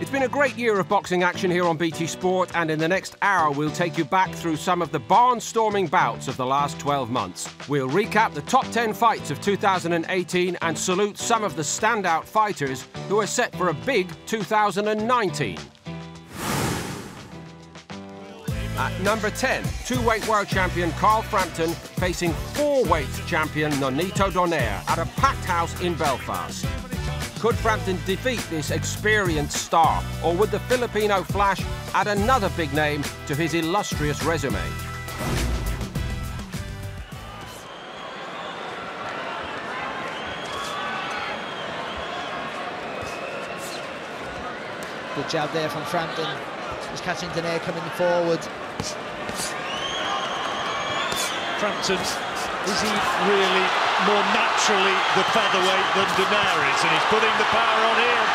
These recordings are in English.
It's been a great year of boxing action here on BT Sport, and in the next hour we'll take you back through some of the barnstorming bouts of the last 12 months. We'll recap the top 10 fights of 2018 and salute some of the standout fighters who are set for a big 2019. At number 10, two-weight world champion Frampton facing four-weight champion Nonito Donaire at a packed house in Belfast. Could Frampton defeat this experienced star, or would the Filipino Flash add another big name to his illustrious resume? Good job there from Frampton. He's catching Donaire coming forward. Frampton, is he really more naturally the featherweight than Donaire is? And he's putting the power on here.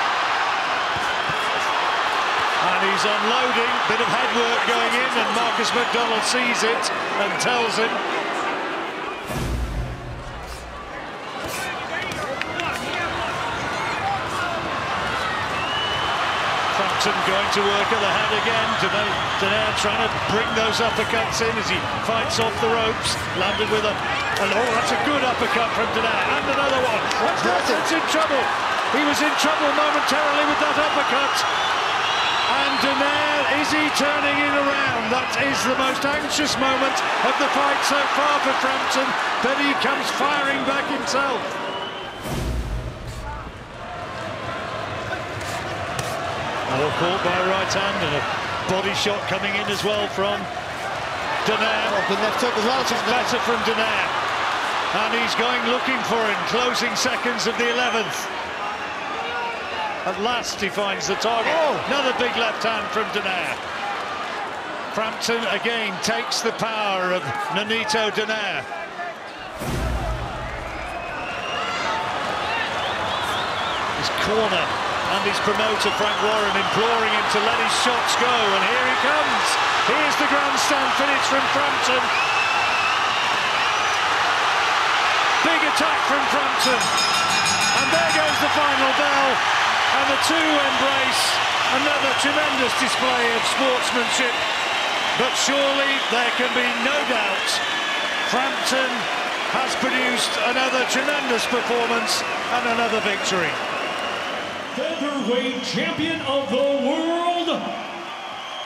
And he's unloading, bit of headwork going in, and Marcus McDonald sees it and tells him. Frampton going to work at the head again. Donaire trying to bring those uppercuts in as he fights off the ropes. Landed with a... And oh, that's a good uppercut from Donaire. And another one. Frampton's in trouble. He was in trouble momentarily with that uppercut. And Donaire, is he turning it around? That is the most anxious moment of the fight so far for Frampton. But he comes firing back himself. Well, caught by a right hand and a body shot coming in as well from Donaire. Oh, good left hook as well. It's better from Donaire. And he's going looking for him, closing seconds of the 11th. At last he finds the target. Oh. Another big left hand from Donaire. Frampton again takes the power of Nonito Donaire. His corner and his promoter Frank Warren imploring him to let his shots go, and here he comes. Here's the grandstand finish from Frampton. Big attack from Frampton, and there goes the final bell, and the two embrace. Another tremendous display of sportsmanship, but surely there can be no doubt Frampton has produced another tremendous performance and another victory. Featherweight champion of the world,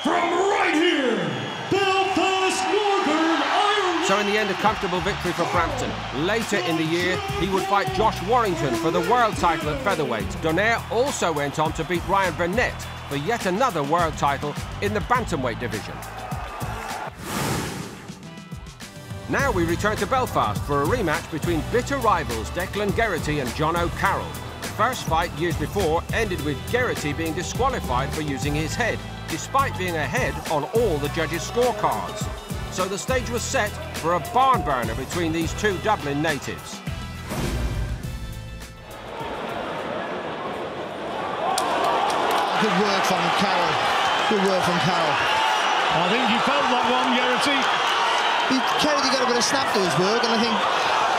from right here, Belfast, Northern Ireland. So in the end, a comfortable victory for Frampton. Later in the year, he would fight Josh Warrington for the world title at featherweight. Donaire also went on to beat Ryan Burnett for yet another world title in the bantamweight division. Now we return to Belfast for a rematch between bitter rivals Declan Garrity and John O'Carroll. First fight years before ended with Garrity being disqualified for using his head, despite being ahead on all the judges' scorecards. So the stage was set for a barn burner between these two Dublin natives. Good work from Carroll. Good work from Carroll. I think you felt that one, Garrity. Garrity got a bit of snap to his work, and I think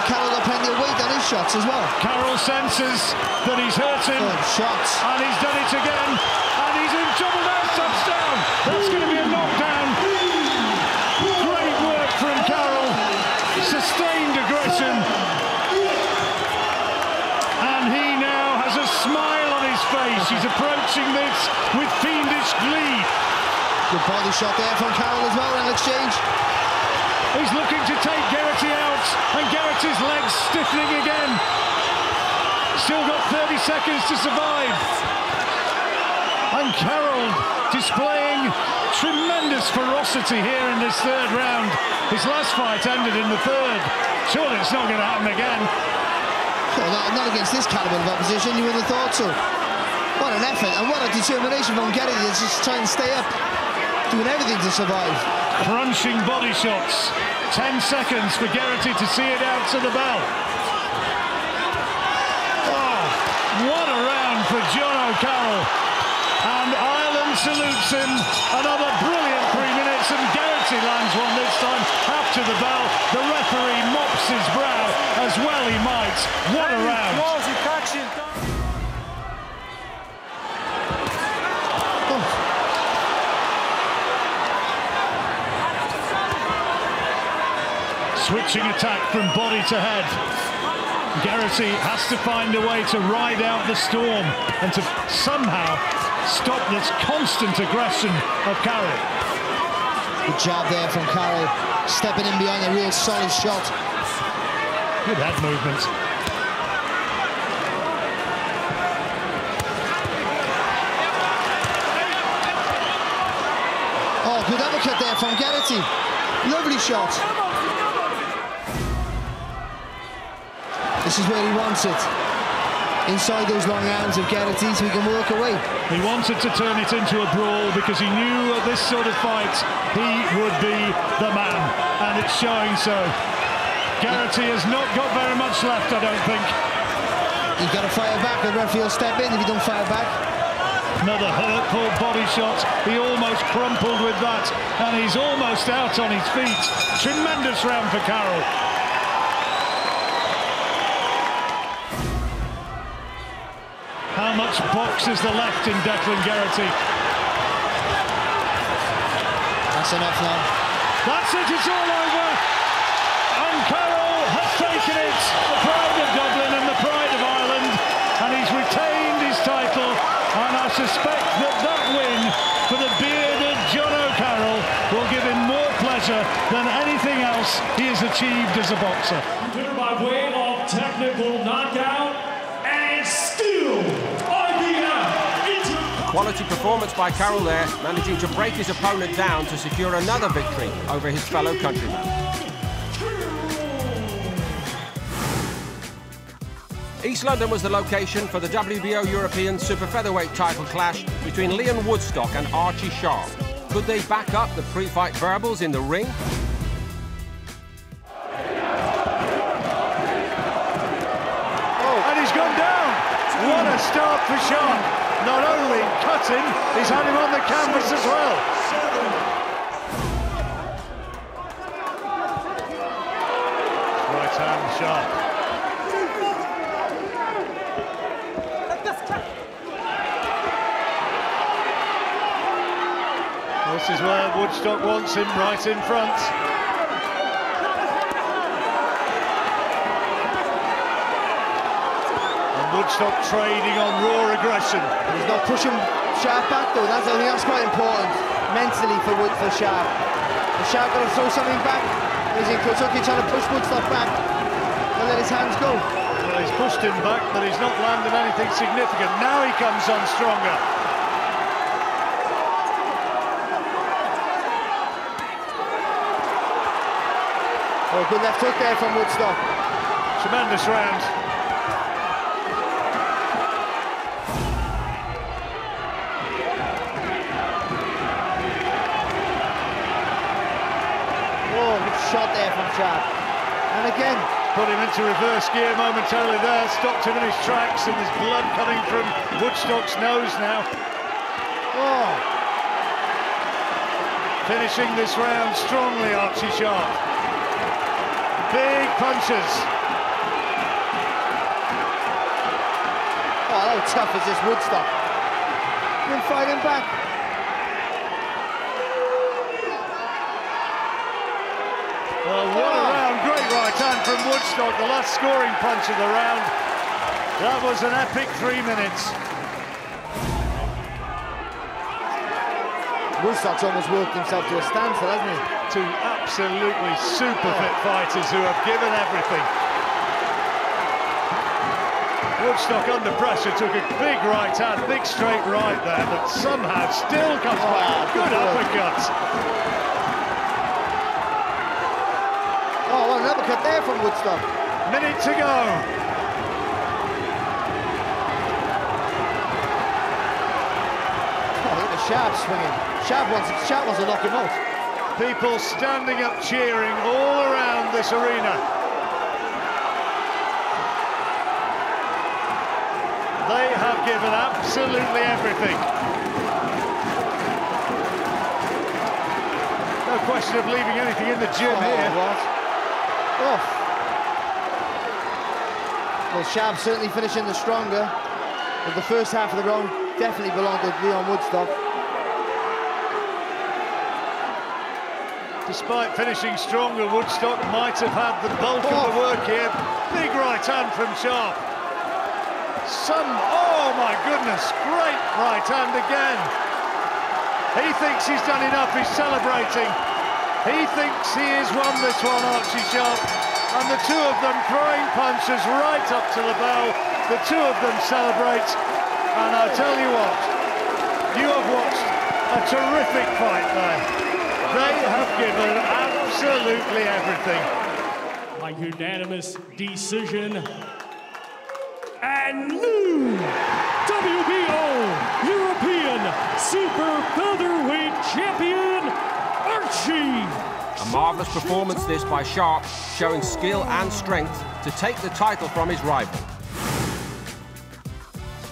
Carroll got plenty of weight on his shots as well. Carroll senses that he's hurting. Good shots. And he's done it again. And he's in trouble now. Touchdown. That's going to be a knockdown. Great work from Carroll. Sustained aggression. And he now has a smile on his face. He's approaching this with fiendish glee. Good body shot there from Carroll as well in exchange. He's looking to take Garrity out, and Garrity's legs stiffening again. Still got 30 seconds to survive. And Carroll displaying tremendous ferocity here in this third round. His last fight ended in the third. Surely it's not going to happen again. Well, not against this calibre of opposition, you would have thought so. What an effort, and what a determination from Garrity to just try and stay up, doing everything to survive. Crunching body shots. 10 seconds for Garrity to see it out to the bell. Oh, what a round for John O'Carroll. And Ireland salutes him. Another brilliant 3 minutes, and Garrity lands one this time after the bell. The referee mops his brow, as well he might. What a round. switching attack from body to head. Garrity has to find a way to ride out the storm and to somehow stop this constant aggression of Carroll. Good job there from Carroll, stepping in behind a real solid shot. Good head movement. Oh, good uppercut there from Garrity. Lovely shot. This is where he wants it. Inside those long arms of Garrity so he can work away. He wanted to turn it into a brawl because he knew at this sort of fight he would be the man, and it's showing so. Garrity has not got very much left, I don't think. You've got to fire back, the referee will step in if you don't fire back. Another hurtful body shot. He almost crumpled with that, and he's almost out on his feet. Tremendous round for Carroll. How much box is there left in Declan Garrity? That's enough now. That's it, it's all over. And Carroll has taken it. The pride of Dublin and the pride of Ireland. And he's retained his title. And I suspect that that win for the bearded John O'Carroll will give him more pleasure than anything else he has achieved as a boxer. Winner by way of technical knockout and still Quality performance by Carroll there, managing to break his opponent down to secure another victory over his fellow countryman. East London was the location for the WBO European Super Featherweight title clash between Leon Woodstock and Archie Sharp. Could they back up the pre-fight verbals in the ring? Oh, and he's gone down! What a start for Sharp! Not only cutting, he's had him on the canvas as well. Right hand Sharp. This is where Woodstock wants him, right in front. Woodstock trading on raw aggression. He's not pushing Sharp back though, I think that's quite important mentally for Sharp. If Sharp got to throw something back, he's in Kentucky trying to push Woodstock back and let his hands go. Well, he's pushed him back, but he's not landed anything significant. Now he comes on stronger. Oh, good left hook there from Woodstock. Tremendous round. Shot there from Sharp, and again put him into reverse gear momentarily there, stopped him in his tracks, and there's blood coming from Woodstock's nose now. Oh. Finishing this round strongly, Archie Sharp. Big punches. Oh, how tough is this Woodstock? Been fighting back. Well, what a round, great right hand from Woodstock, the last scoring punch of the round. That was an epic 3 minutes. Woodstock's almost worked himself to a standstill, hasn't he? Two absolutely super fit fighters who have given everything. Woodstock under pressure took a big right hand, big straight right there, but somehow still comes back. Good uppercut. Oh, what an uppercut there from Woodstock. Minute to go. Oh, look at Sharp swinging. Sharp wants to knock him out. People standing up cheering all around this arena. They have given absolutely everything. No question of leaving anything in the gym here. What? Oh. Well, Sharp certainly finishing the stronger, but the first half of the round definitely belonged to Leon Woodstock. Despite finishing stronger, Woodstock might have had the bulk of the work here. Big right hand from Sharp. Oh my goodness, great right hand again. He thinks he's done enough, he's celebrating. He thinks he has won this one, Archie Sharp. And the two of them throwing punches right up to the bell. The two of them celebrate. And I'll tell you what, you have watched a terrific fight there. They have given absolutely everything. By unanimous decision. And new WBO European Super Featherweight Champion, Archie. A marvellous performance this by Sharp, showing skill and strength to take the title from his rival.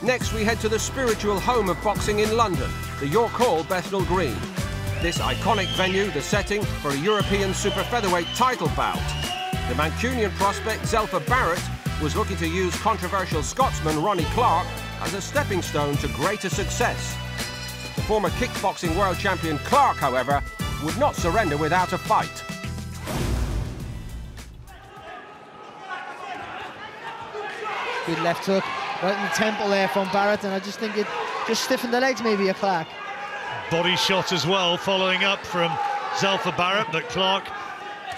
Next we head to the spiritual home of boxing in London, the York Hall Bethnal Green. This iconic venue, the setting for a European super featherweight title bout. The Mancunian prospect Zelfa Barrett was looking to use controversial Scotsman Ronnie Clark as a stepping stone to greater success. The former kickboxing world champion Clark, however, would not surrender without a fight. Good left hook, right in the temple there from Barrett, and I just think it just stiffened the legs maybe of Clark. Body shot as well, following up from Zelfa Barrett, but Clark,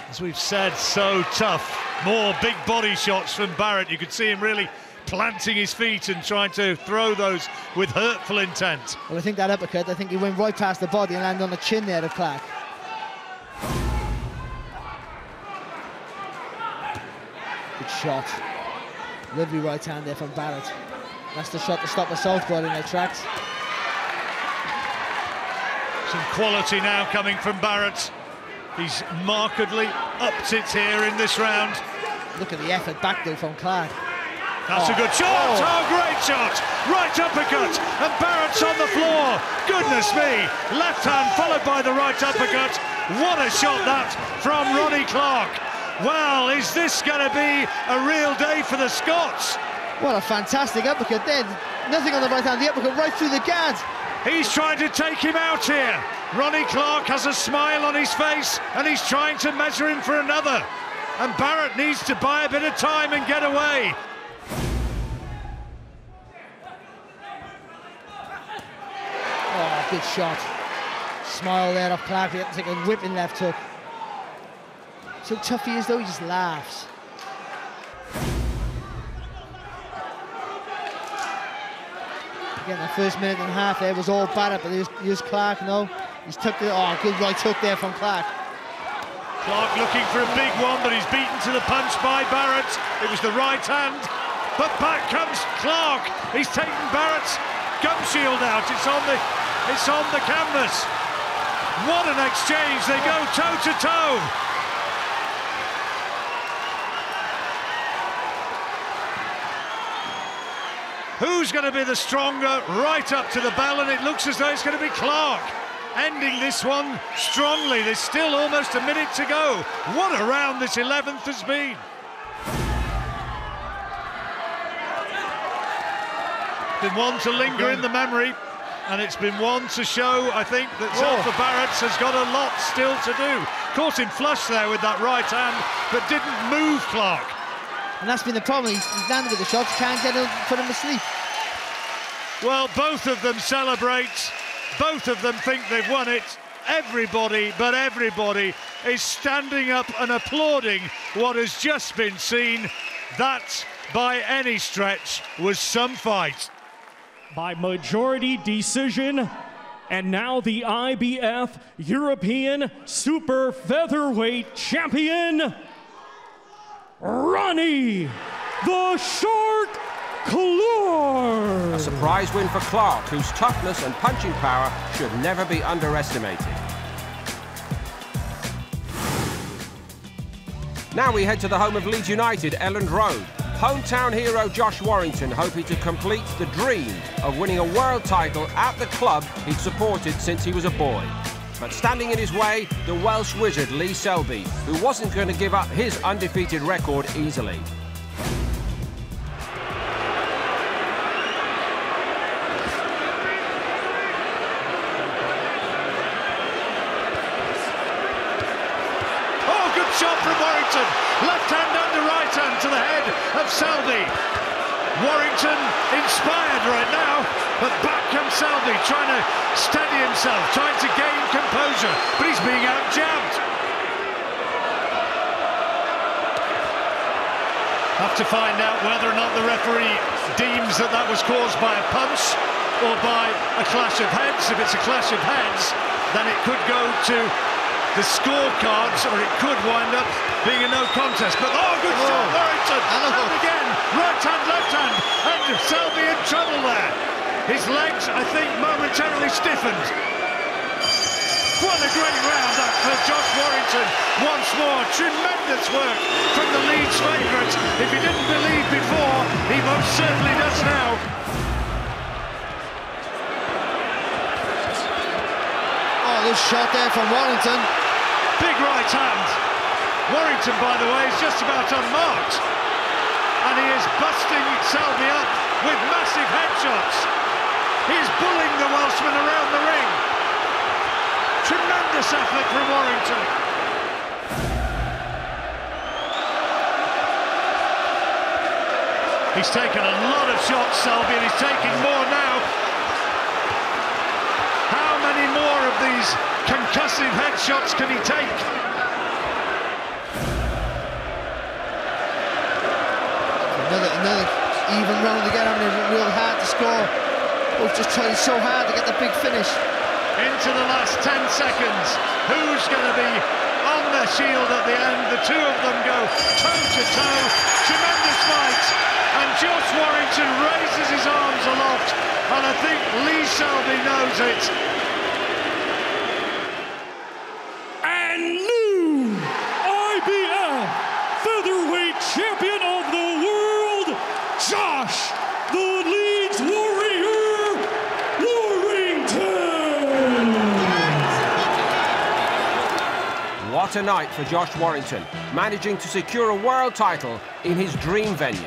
as we've said, so tough. More big body shots from Barrett. You could see him really planting his feet and trying to throw those with hurtful intent. Well, I think that uppercut, I think he went right past the body and landed on the chin there of Clark. Good shot. Lovely right hand there from Barrett. That's the shot to stop the southpaw in their tracks. Some quality now coming from Barrett. He's markedly upped it here in this round. Look at the effort back though from Clark. That's a good shot. Oh, great shot. Right uppercut, and Barrett's on the floor. Goodness me. Left hand followed by the right uppercut. What a shot that from Ronnie Clark. Well, is this going to be a real day for the Scots? What a fantastic uppercut there. Nothing on the right hand, the uppercut right through the guard. He's trying to take him out here. Ronnie Clark has a smile on his face, and he's trying to measure him for another. And Barrett needs to buy a bit of time and get away. Oh, good shot. Smile there off Clark. He had to take a whipping left hook. So tough he is though, he just laughs. Again, the first minute and a half there was all Barrett, but here's Clark, no. He's took the, oh, good right hook there from Clark. Clark looking for a big one, but he's beaten to the punch by Barrett. It was the right hand, but back comes Clark. He's taken Barrett's gum shield out. It's on the canvas. What an exchange! They go toe to toe. Who's going to be the stronger? Right up to the bell, and it looks as though it's going to be Clark ending this one strongly. There's still almost a minute to go. What a round this 11th has been. Been one to linger in the memory, and it's been one to show, I think, that Zelfa Barrett has got a lot still to do. Caught him flush there with that right hand, but didn't move Clark. And that's been the problem. He's landed with the shots, can't get him, put him asleep. Well, both of them celebrate. Both of them think they've won it. Everybody, but everybody, is standing up and applauding what has just been seen. That, by any stretch, was some fight. By majority decision, and now the IBF European Super Featherweight Champion, Ronnie the Shark Clark. A surprise win for Clark, whose toughness and punching power should never be underestimated. Now we head to the home of Leeds United, Elland Road. Hometown hero Josh Warrington hoping to complete the dream of winning a world title at the club he'd supported since he was a boy. But standing in his way, the Welsh wizard Lee Selby, who wasn't going to give up his undefeated record easily. shot from Warrington. Left hand under right hand to the head of Selby. Warrington inspired right now, but back comes Selby, trying to steady himself, trying to gain composure, but he's being out-jabbed. Have to find out whether or not the referee deems that that was caused by a punch or by a clash of heads. If it's a clash of heads, then it could go to the scorecards, or it could wind up being a no contest. But oh, good shot, Warrington! And again, right hand, left hand, and Selby in trouble there. His legs, I think, momentarily stiffened. What a great round that for Josh Warrington. Once more, tremendous work from the Leeds favourite. If he didn't believe before, he most certainly does now. Oh, this shot there from Warrington. Big right hand. Warrington, by the way, is just about unmarked. And he is busting Selby up with massive headshots. He is bullying the Welshman around the ring. Tremendous effort from Warrington. He's taken a lot of shots, Selby, and he's taking more now. How many more of these concussive headshots can he take? Another even round again. I mean, it's real hard to score. Both just trying so hard to get the big finish. Into the last 10 seconds. Who's going to be on the shield at the end? The two of them go toe-to-toe. Tremendous fight. And Josh Warrington raises his arms aloft. And I think Lee Selby knows it. And new IBF featherweight champion of the world, Josh the Leeds Warrior Warrington. What a night for Josh Warrington, managing to secure a world title in his dream venue.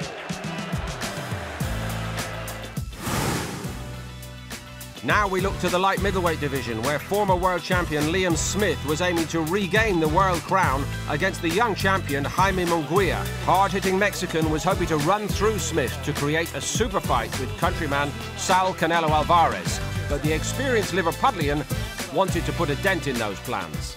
Now we look to the light middleweight division, where former world champion Liam Smith was aiming to regain the world crown against the young champion Jaime Munguia. Hard-hitting Mexican was hoping to run through Smith to create a super fight with countryman Sal Canelo Alvarez, but the experienced Liverpudlian wanted to put a dent in those plans.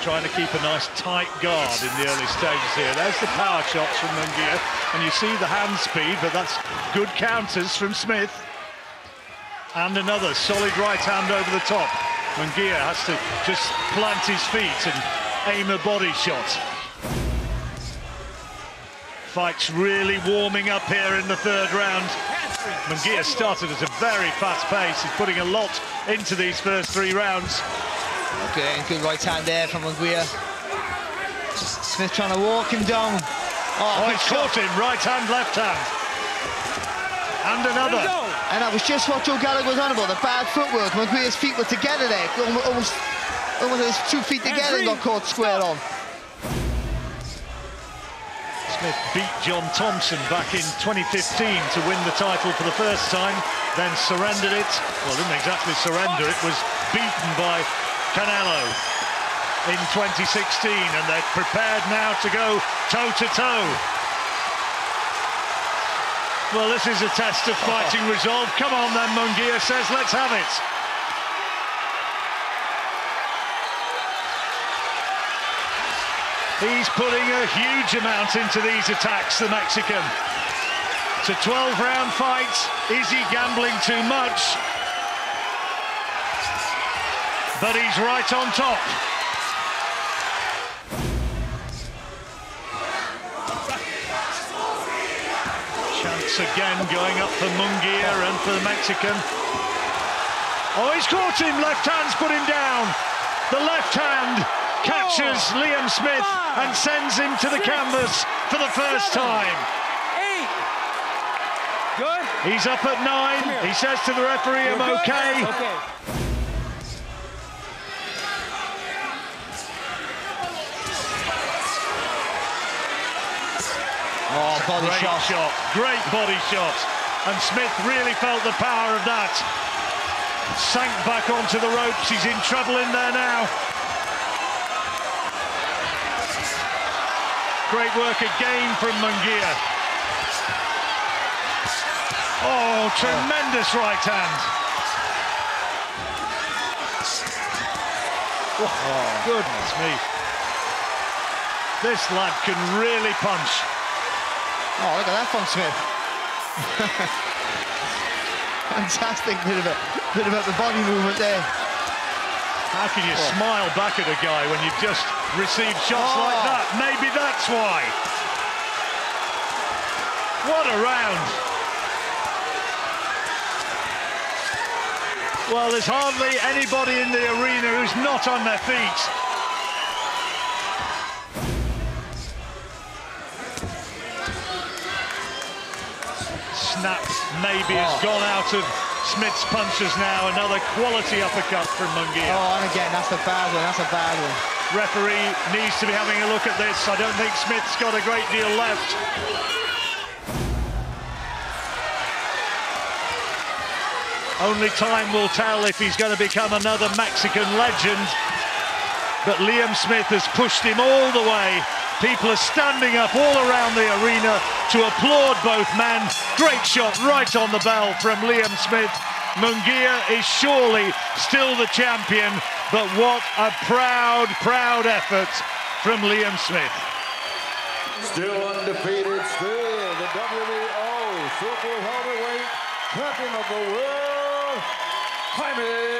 Trying to keep a nice tight guard in the early stages here. There's the power shots from Munguia, and you see the hand speed, but that's good counters from Smith. And another solid right hand over the top. Munguia has to just plant his feet and aim a body shot. Fight's really warming up here in the third round. Munguia started at a very fast pace. He's putting a lot into these first 3 rounds. Okay, and good right hand there from Munguia. Smith trying to walk him down. Oh, he's caught him. Right hand, left hand. And another. And that was just what Joe Gallagher was on about, the bad footwork. Munguia's feet were together there. Almost his 2 feet together and got caught square on. Smith beat John Thompson back in 2015 to win the title for the first time, then surrendered it. Well, didn't exactly surrender, it was beaten by Canelo in 2016, and they're prepared now to go toe-to-toe. Well, this is a test of fighting resolve. Come on then, Munguia says, let's have it. He's putting a huge amount into these attacks, the Mexican. It's a 12-round fight. Is he gambling too much? But he's right on top. Chance again going up for Munguia and for the Mexican. Oh, he's caught him. Left hand's put him down. The left hand catches Liam Smith and sends him to the canvas for the first time. 8. Good. He's up at 9. He says to the referee, I'm okay. Oh, body Great shot. Great body shot. And Smith really felt the power of that. Sank back onto the ropes. He's in trouble in there now. Great work again from Munguia. Oh, tremendous right hand. Oh, goodness me. This lad can really punch. Oh, look at that from Smith. Fantastic bit of the body movement there. How can you smile back at a guy when you've just received shots like that? Maybe that's why. What a round. Well, there's hardly anybody in the arena who's not on their feet. Snap maybe has gone out of Smith's punches now. Another quality uppercut from Munguia. Oh, and again, that's a bad one, that's a bad one. Referee needs to be having a look at this. I don't think Smith's got a great deal left. Only time will tell if he's going to become another Mexican legend. But Liam Smith has pushed him all the way. People are standing up all around the arena to applaud both men. Great shot right on the bell from Liam Smith. Munguia is surely still the champion, but what a proud, proud effort from Liam Smith. Still undefeated, still the WBO Super Heavyweight Champion of the World, Jaime.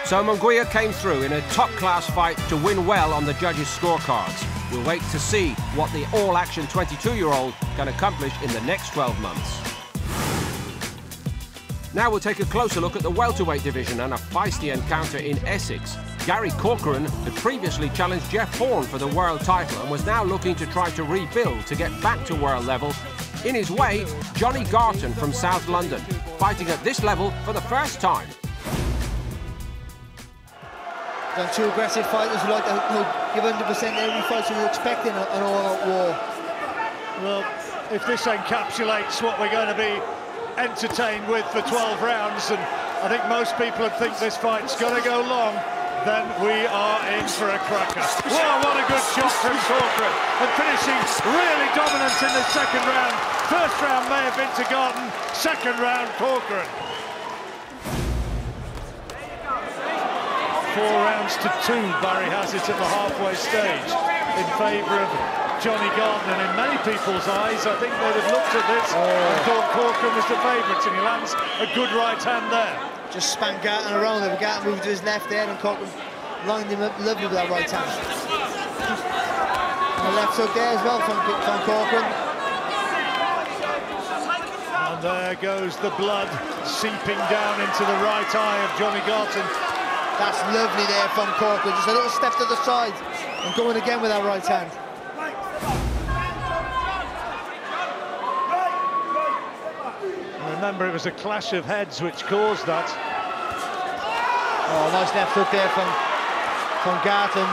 So Munguia came through in a top-class fight to win well on the judges' scorecards. We'll wait to see what the all-action 22-year-old can accomplish in the next 12 months. Now we'll take a closer look at the welterweight division and a feisty encounter in Essex. Gary Corcoran had previously challenged Jeff Horn for the world title and was now looking to try to rebuild to get back to world level. In his way, Johnny Garton from South London, fighting at this level for the first time. They're two aggressive fighters who like to give 100% every fight, so we're expecting an all-out war. Well, if this encapsulates what we're going to be entertained with for 12 rounds, and I think most people would think this fight's going to go long, then we are in for a cracker. Wow, what a good shot from Corcoran, and finishing really dominant in the second round. First round may have been to Garton, second round Corcoran. 4 rounds to 2, Barry has it at the halfway stage in favour of Johnny Garton, and in many people's eyes I think they'd have looked at this and thought Corcoran was the favourite, and he lands a good right hand there. Just span Garton around there, Garton moved to his left there and Corcoran lined him up lovely with that right hand. And the left hook there as well from Corcoran. And there goes the blood seeping down into the right eye of Johnny Garton. That's lovely there from Corcoran, just a little step to the side and going again with that right hand. Remember, it was a clash of heads which caused that. Oh, nice left hook there from Garton.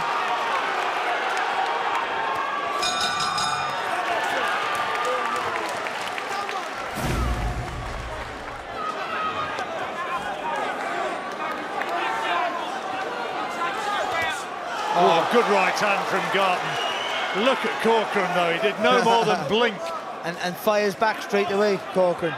Oh, good right hand from Garton. Look at Corcoran though, he did no more than blink. And fires back straight away, Corcoran.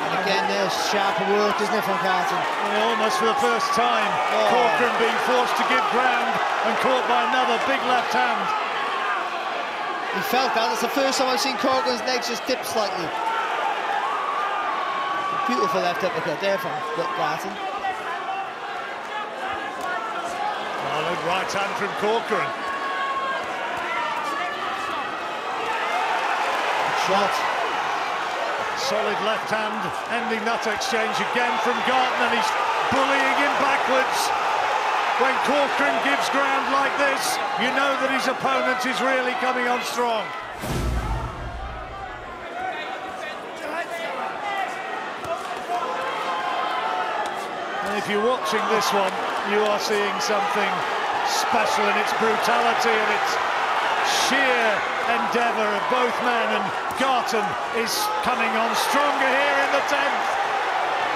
And again, there's sharper work, isn't it, from Garton? Well, almost for the first time, Corcoran being forced to give ground and caught by another big left hand. He felt that. That's the first time I've seen Corcoran's legs just dip slightly. Beautiful left uppercut there from Garton. Solid right hand from Corcoran. Shot. Solid left hand, ending that exchange again from Garton, and he's bullying him backwards. When Corcoran gives ground like this, you know that his opponent is really coming on strong. And if you're watching this one, you are seeing something special in its brutality and its sheer endeavour of both men, and Garton is coming on stronger here in the 10th,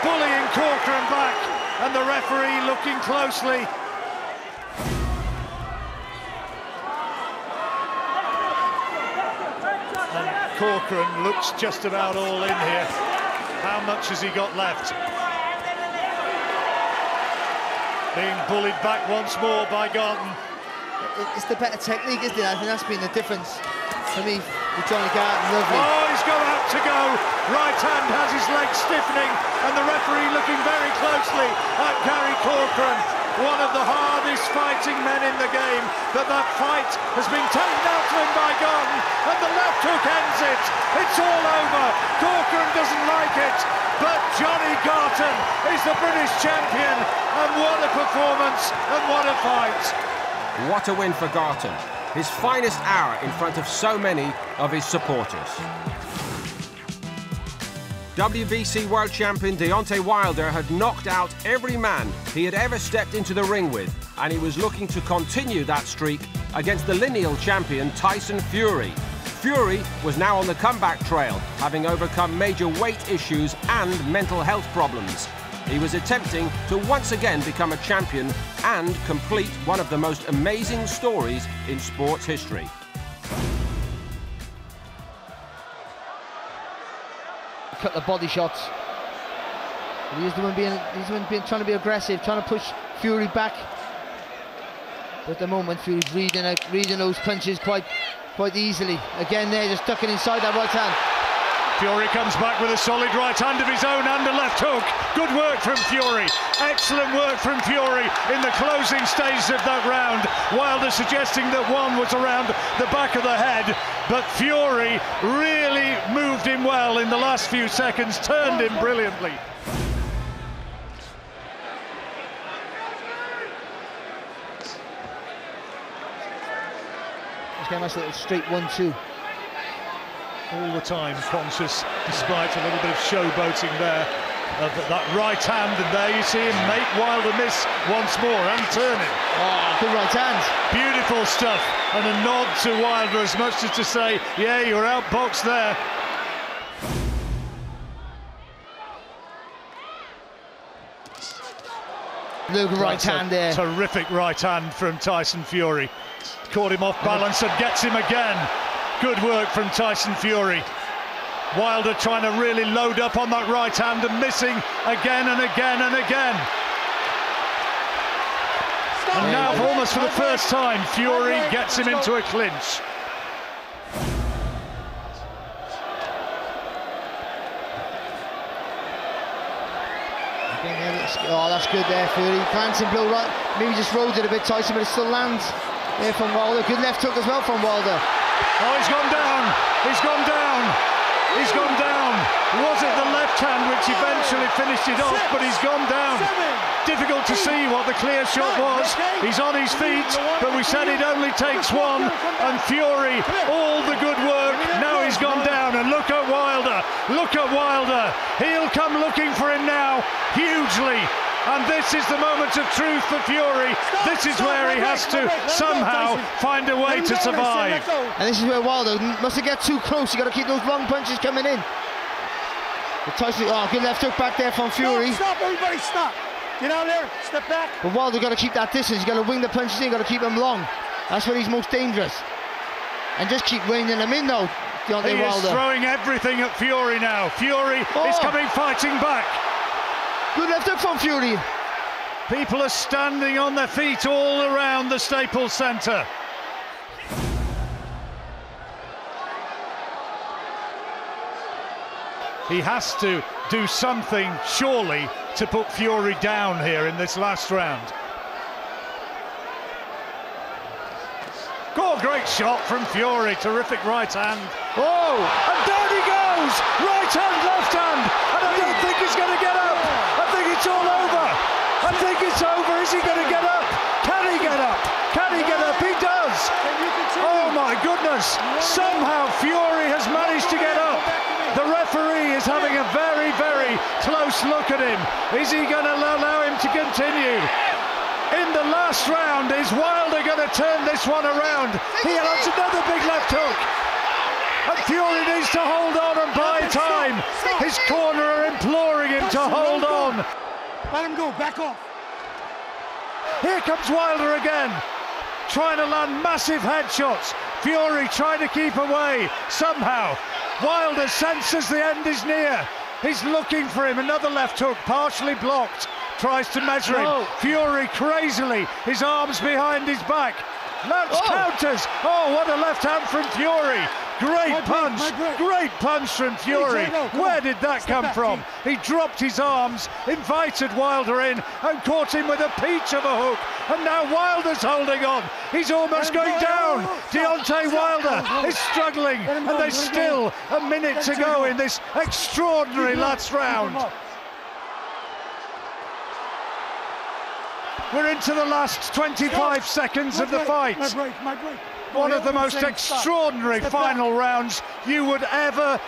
bullying Corcoran back, and the referee looking closely. And Corcoran looks just about all in here. How much has he got left? Being bullied back once more by Garton. It's the better technique, isn't it? I think that's been the difference for me with Johnny Garton. Lovely. Oh, he's got out to go. Right hand has his leg stiffening, and the referee looking very closely at Gary Corcoran, one of the hardest fighting men in the game. But that fight has been taken out to him by Garton, and the left hook ends it. It's all over. Corcoran doesn't like it, but Johnny Garton is the British champion, and what a performance and what a fight. What a win for Garton. His finest hour in front of so many of his supporters. WBC World Champion Deontay Wilder had knocked out every man he had ever stepped into the ring with, and he was looking to continue that streak against the lineal champion Tyson Fury. Fury was now on the comeback trail, having overcome major weight issues and mental health problems. He was attempting to once again become a champion and complete one of the most amazing stories in sports history. A couple of body shots. He's the one trying to be aggressive, trying to push Fury back. But at the moment, Fury's reading those punches quite easily. Again, there, just ducking inside that right hand. Fury comes back with a solid right hand of his own and a left hook. Good work from Fury. Excellent work from Fury in the closing stages of that round. Wilder suggesting that one was around the back of the head, but Fury really moved him well in the last few seconds, turned him brilliantly. Just get a nice little straight 1-2. All the time conscious, despite a little bit of showboating there, of that right hand, and there you see him make Wilder miss once more and turning. Oh, good right hand. Beautiful stuff, and a nod to Wilder as much as to say, yeah, you're outboxed there. Look, right hand there. Terrific right hand from Tyson Fury. Caught him off balance and gets him again. Good work from Tyson Fury. Wilder trying to really load up on that right hand and missing again and again and again. And now, almost for the first time, Fury gets him into a clinch. Oh, that's good there, Fury. Glancing blow right. Maybe just rode it a bit, Tyson, but it still lands there from Wilder. Good left hook as well from Wilder. Oh, he's gone down. He's gone down. He's gone down. Was it the left hand which eventually finished it off, but he's gone down. Difficult to see what the clear shot was. He's on his feet, but we said it only takes one, and Fury, all the good work, now he's gone down, and look at Wilder. Look at Wilder. He'll come looking for him now, hugely. And this is the moment of truth for Fury. This is where he has to somehow find a way to survive. And this is where Wilder mustn't get too close. You got to keep those long punches coming in. Tyson, oh, good left hook back there from Fury. Stop, everybody, stop. Get out there, step back. But Wilder got to keep that distance. You got to wing the punches in, got to keep them long. That's where he's most dangerous. And just keep reining them in, though. Deontay Wilder is throwing everything at Fury now. Fury is coming fighting back. Good left hook from Fury. People are standing on their feet all around the Staples Centre. He has to do something, surely, to put Fury down here in this last round. Oh, great shot from Fury, terrific right hand. Oh, and down he goes! Right hand, left hand, and I don't think he's going to get up. I think it's all over. I think it's over. Is he going to get up? Can he get up? Can he get up? He does. Oh my goodness. Somehow Fury has managed to get up. The referee is having a very, very close look at him. Is he going to allow him to continue? In the last round, is Wilder going to to turn this one around. He has another big left hook. And Fury needs to hold on and buy time. His corner are imploring him to hold on. Let him go, back off. Here comes Wilder again, trying to land massive headshots. Fury trying to keep away. Somehow, Wilder senses the end is near. He's looking for him. Another left hook, partially blocked. Tries to measure him. Fury crazily, his arms behind his back. Mounts counters. Oh, what a left hand from Fury. Great punch, great punch from Fury. Where did that come from? He dropped his arms, invited Wilder in and caught him with a peach of a hook. And now Wilder's holding on. He's almost going down. Deontay Wilder is struggling, and there's still a minute to go in this extraordinary last round. We're into the last 25 seconds of the fight. One of the most extraordinary final rounds you would ever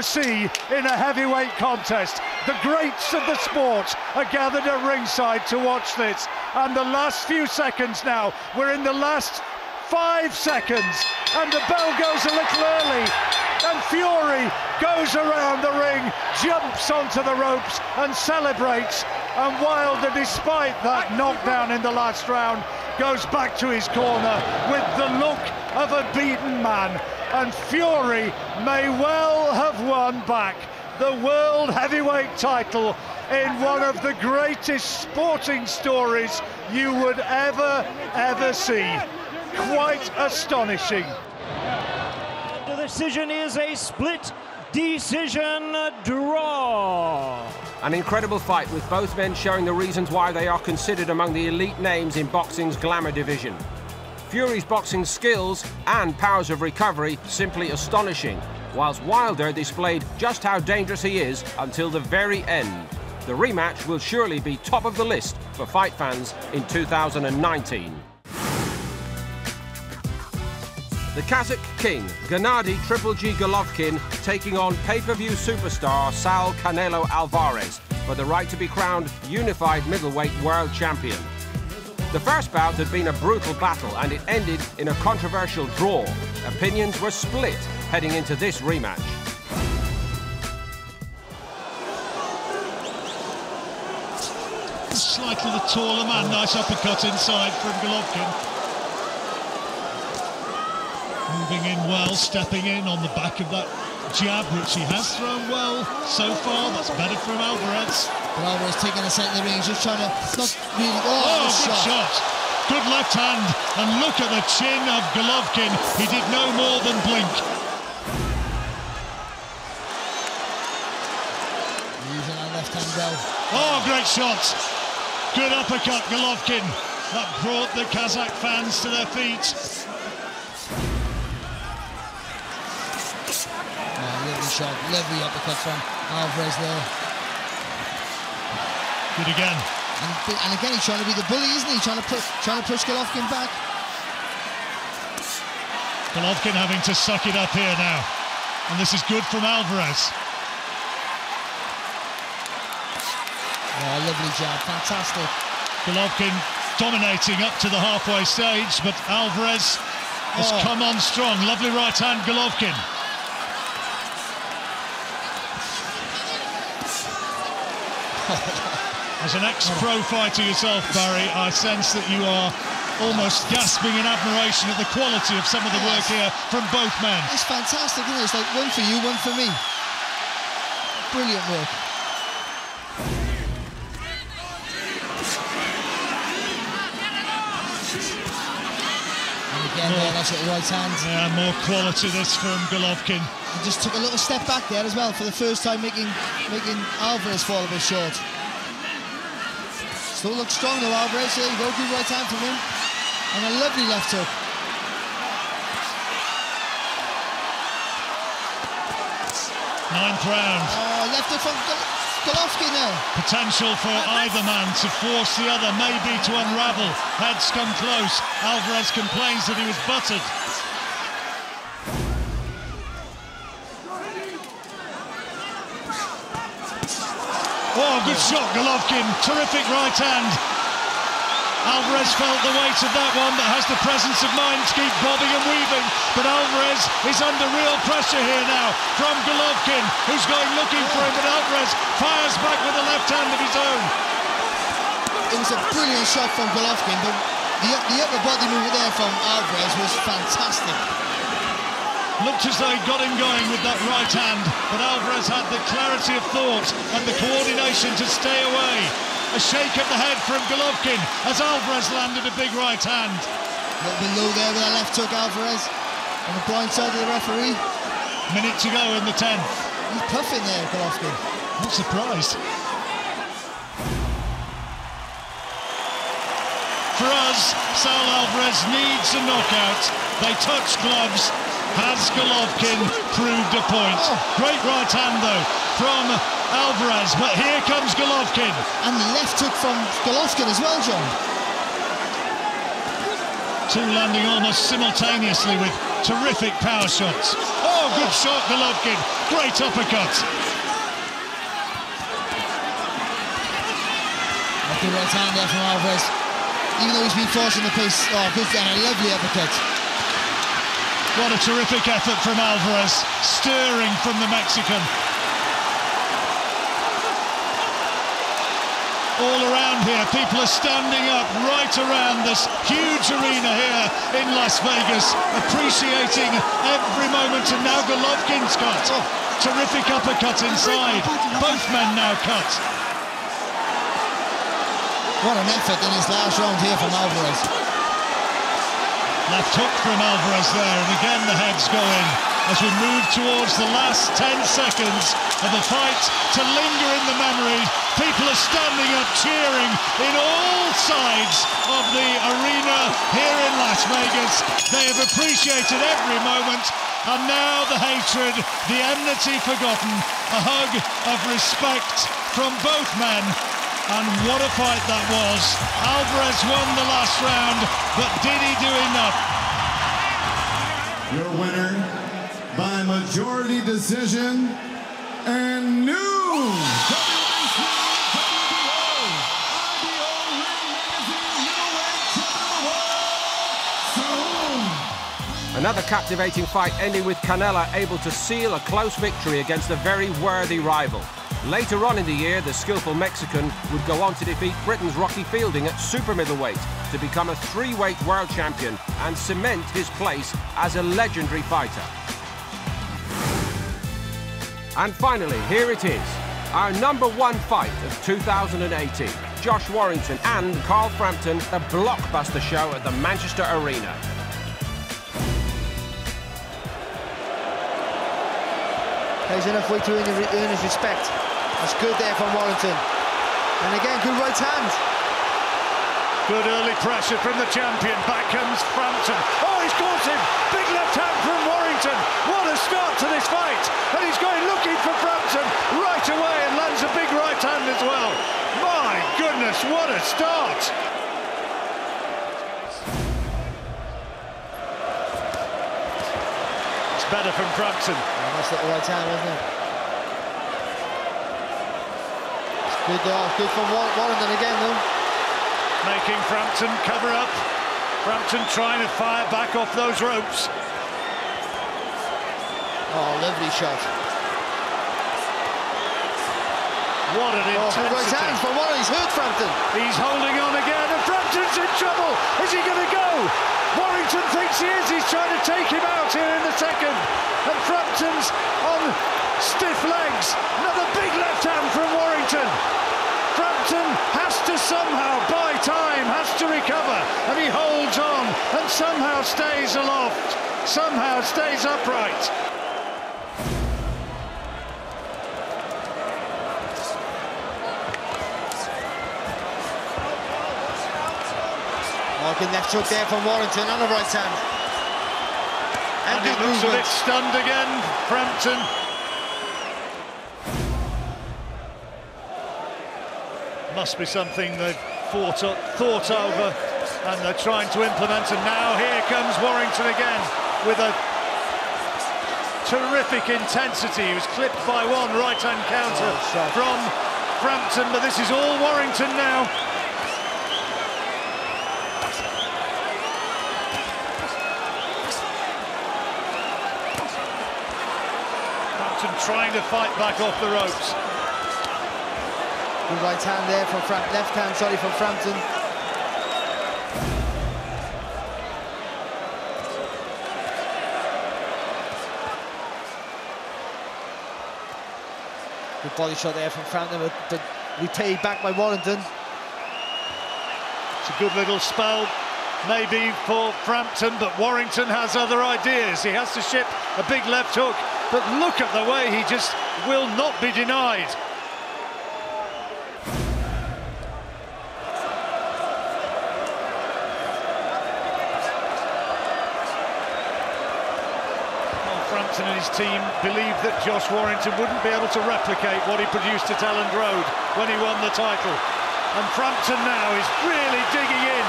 see in a heavyweight contest. The greats of the sport are gathered at ringside to watch this. And the last few seconds now, we're in the last 5 seconds, and the bell goes a little early. And Fury goes around the ring, jumps onto the ropes and celebrates. And Wilder, despite that knockdown in the last round, goes back to his corner with the look of a beaten man. And Fury may well have won back the World Heavyweight title in one of the greatest sporting stories you would ever see. Quite astonishing. The decision is a split decision draw. An incredible fight, with both men showing the reasons why they are considered among the elite names in boxing's glamour division. Fury's boxing skills and powers of recovery simply astonishing, whilst Wilder displayed just how dangerous he is until the very end. The rematch will surely be top of the list for fight fans in 2019. The Kazakh King, Gennady Triple G Golovkin, taking on pay-per-view superstar Sal Canelo Alvarez for the right to be crowned unified middleweight world champion. The first bout had been a brutal battle, and it ended in a controversial draw. Opinions were split heading into this rematch. Slightly the taller man, nice uppercut inside from Golovkin. Moving in well, stepping in on the back of that jab, which he has thrown well so far. That's better from Alvarez. But Alvarez taking a set in the ring, he's just trying to not really. Oh, good shot. Good left hand, and look at the chin of Golovkin. He did no more than blink. Using that left hand well. Oh, great shot. Good uppercut, Golovkin. That brought the Kazakh fans to their feet. Lovely shot, lovely uppercut from Alvarez there. Good again. And again, he's trying to be the bully, isn't he? Trying to push Golovkin back. Golovkin having to suck it up here now. And this is good from Alvarez. Oh, lovely jab, fantastic. Golovkin dominating up to the halfway stage, but Alvarez has come on strong. Lovely right hand, Golovkin. As an ex-pro fighter yourself, Barry, I sense that you are almost gasping in admiration at the quality of some of the work here from both men. It's fantastic, isn't it? It's like one for you, one for me. Brilliant work. And again, that's at the right hand. Yeah, more quality this from Golovkin. He just took a little step back there as well for the first time, making Alvarez fall a bit short. Still looks strong though, Alvarez. There you go, good right hand from him. And a lovely left hook. Ninth round. Oh, left hook from Golovkin now. Potential for either man to force the other, maybe to unravel. Heads come close. Alvarez complains that he was buttered. Oh, good shot, Golovkin. Terrific right hand. Alvarez felt the weight of that one, but has the presence of mind to keep bobbing and weaving. But Alvarez is under real pressure here now from Golovkin, who's going looking for him, but Alvarez fires back with a left hand of his own. It was a brilliant shot from Golovkin, but the upper body move there from Alvarez was fantastic. Looked as though he got him going with that right hand, but Alvarez had the clarity of thought and the coordination to stay away. A shake of the head from Golovkin as Alvarez landed a big right hand. A little bit low there with a left hook, Alvarez, on the blind side of the referee. Minute to go in the 10th. He's puffing there, Golovkin. Not surprised. For us, Saul Alvarez needs a knockout. They touch gloves. Has Golovkin proved a point? Great right hand though from Alvarez, but here comes Golovkin. And the left hook from Golovkin as well, John. Two landing almost simultaneously with terrific power shots. Oh, good shot, Golovkin. Great uppercut. A good right hand there from Alvarez. Even though he's been forcing the pace. Oh, good, and a lovely uppercut. What a terrific effort from Alvarez, stirring from the Mexican. All around here, people are standing up right around this huge arena here in Las Vegas, appreciating every moment. And now Golovkin's cut. Terrific uppercut inside. Both men now cut. What an effort in his last round here from Alvarez. Left hook from Alvarez there, and again the heads go in as we move towards the last 10 seconds of a fight to linger in the memory. People are standing up, cheering in all sides of the arena here in Las Vegas. They have appreciated every moment, and now the hatred, the enmity forgotten, a hug of respect from both men. And what a fight that was. Alvarez won the last round, but did he do enough? Your winner by majority decision and new Another captivating fight ending with Canelo able to seal a close victory against a very worthy rival. Later on in the year, the skillful Mexican would go on to defeat Britain's Rocky Fielding at super middleweight to become a three-weight world champion and cement his place as a legendary fighter. And finally, here it is, our #1 fight of 2018. Josh Warrington and Carl Frampton, a blockbuster show at the Manchester Arena. There's enough weight to earn his respect. That's good there from Warrington. And again, good right hand. Good early pressure from the champion. Back comes Frampton. Oh, he's caught him! Big left hand from Warrington. What a start to this fight! And he's going looking for Frampton right away and lands a big right hand as well. My goodness, what a start! It's better from Frampton. That's the right hand, isn't it? It's good from Warrington again, though. Making Frampton cover up. Frampton trying to fire back off those ropes. Oh, lovely shot. What an intensity. Right hands from Warrington. He's hurt Frampton. He's holding on again, and Frampton's in trouble. Is he going to go? Warrington thinks he is. He's trying to take him out here in the second. And Frampton's on stiff legs. Another big left hand from Warrington. Frampton has to somehow buy time, has to recover, and he holds on and somehow stays aloft, somehow stays upright. Oh, good left hook there from Warrington on the right hand. And it looks a bit stunned again, Frampton. Must be something they've thought over and they're trying to implement, and now here comes Warrington again with a terrific intensity. He was clipped by one right-hand counter from Frampton, but this is all Warrington now. Frampton trying to fight back off the ropes. Good right hand there from left hand, sorry, from Frampton. Good body shot there from Frampton, but repaid back by Warrington. It's a good little spell, maybe for Frampton, but Warrington has other ideas. He has to ship a big left hook, but look at the way he just will not be denied. Frampton and his team believed that Josh Warrington wouldn't be able to replicate what he produced at Elland Road when he won the title. And Frampton now is really digging in.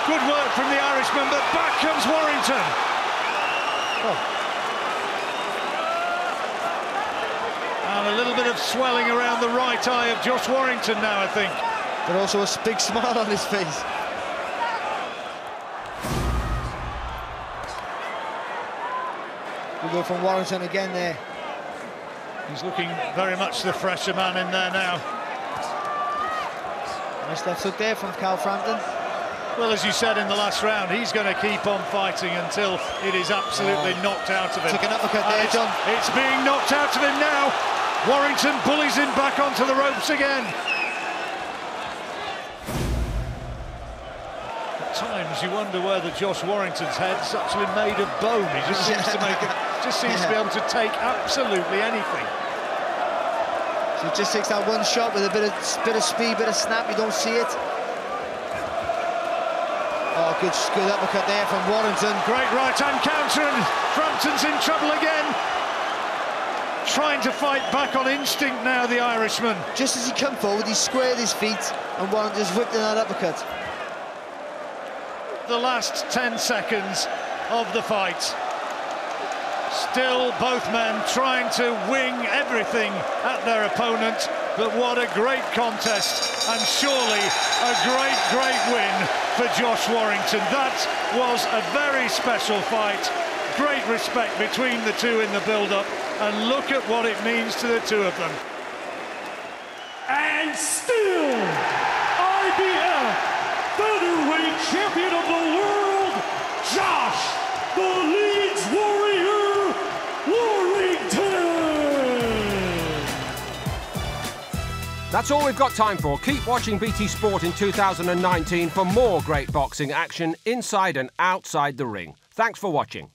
Good work from the Irishman, but back comes Warrington. Oh. And a little bit of swelling around the right eye of Josh Warrington now, I think. But also a big smile on his face. We go from Warrington again there. He's looking very much the fresher man in there now. Nice left hook there from Cal Frampton. Well, as you said in the last round, he's going to keep on fighting until it is absolutely knocked out of him. Took an uppercut there, John. It's being knocked out of him now. Warrington bullies him back onto the ropes again. At times you wonder whether Josh Warrington's head's actually made of bone. He just seems to make it. Just seems to be able to take absolutely anything. So it just takes that one shot with a bit of speed, bit of snap. You don't see it. Oh, good uppercut there from Warrington. Great right-hand counter, and Frampton's in trouble again. Trying to fight back on instinct now, the Irishman. Just as he come forward, he squared his feet, and Warrington just whipped in that uppercut. The last 10 seconds of the fight. Still both men trying to wing everything at their opponent, but what a great contest, and surely a great win for Josh Warrington. That was a very special fight. Great respect between the two in the build-up, and look at what it means to the two of them. And still, IBF featherweight champion of the world, Josh the Leeds Warrior Warrington. That's all we've got time for. Keep watching BT Sport in 2019 for more great boxing action inside and outside the ring. Thanks for watching.